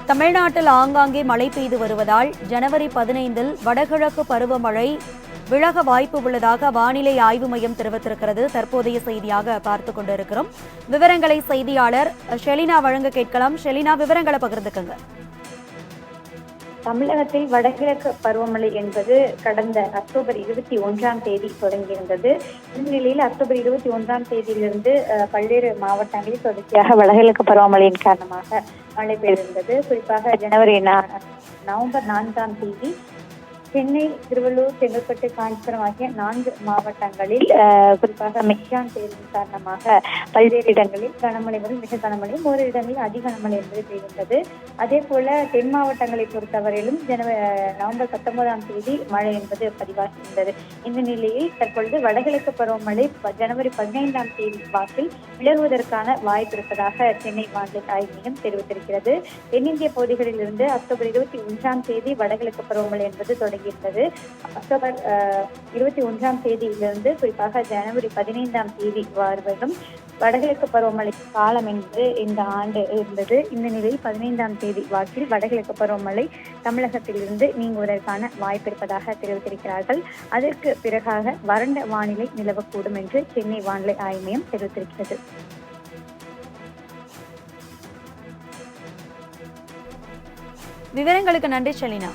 தமிழ்நாட்டில் ஆங்காங்கே மழை பெய்து வருவதால் ஜனவரி 15 வடகிழக்கு பருவமழை விலக வாய்ப்பு உள்ளதாக வானிலை ஆய்வு மையம் தெரிவித்திருக்கிறது. தற்போதைய செய்தியாக பார்த்துக் கொண்டிருக்கிறோம். விவரங்களை செய்தியாளர் ஷெலினா வழங்க கேட்கலாம். ஷெலினா, விவரங்களை பகிர்ந்துக்கங்க. தமிழகத்தில் வடகிழக்கு பருவமழை என்பது கடந்த அக்டோபர் 21ஆம் தேதி தொடங்கியிருந்தது. இந்நிலையில் அக்டோபர் 21ஆம் தேதியிலிருந்து பல்வேறு மாவட்டங்களில் தொடர்ச்சியாக வடகிழக்கு பருவமழையின் காரணமாக மழை பெய்திருந்தது. குறிப்பாக நவம்பர் 4ஆம் தேதி சென்னை, திருவள்ளூர், செங்கல்பட்டு, காஞ்சிபுரம் ஆகிய 4 மாவட்டங்களில் குறிப்பாக மெக்யான் புயலின் காரணமாக பல்வேறு இடங்களில் கனமழை முதல் மிக கனமழையும் ஒரு இடங்களில் அதி கனமழை என்பது பெய்திருந்தது. அதே போல தென் மாவட்டங்களை பொறுத்தவரையிலும் நவம்பர் 19ஆம் தேதி மழை என்பது பதிவாகியிருந்தது. இந்த நிலையில் தற்பொழுது வடகிழக்கு பருவமழை ஜனவரி 15ஆம் தேதி வாக்கில் விலகுவதற்கான வாய்ப்பு இருப்பதாக சென்னை வானிலை ஆய்வு மையம் தெரிவித்திருக்கிறது. தென்னிந்திய பகுதிகளில் இருந்து அக்டோபர் 21ஆம் தேதி வடகிழக்கு பருவமழை என்பது தொடங்கியிருந்தது. அக்டோபர் 21ஆம் தேதியிலிருந்து குறிப்பாக ஜனவரி 15ஆம் தேதி வரையிலும் வடகிழக்கு பருவமழை காலம் என்பது இந்த ஆண்டு இருந்தது. இந்த நிலையில் 15ஆம் தேதி வாக்கில் வடகிழக்கு பருவமழை தமிழகத்திலிருந்து நீங்குவதற்கான வாய்ப்பு இருப்பதாக தெரிவித்திருக்கிறார்கள். அதற்கு பிறகாக வறண்ட வானிலை நிலவக்கூடும் என்று சென்னை வானிலை ஆய்வு மையம் தெரிவித்திருக்கிறது. விவரங்களுக்கு நன்றி ஷெலினா.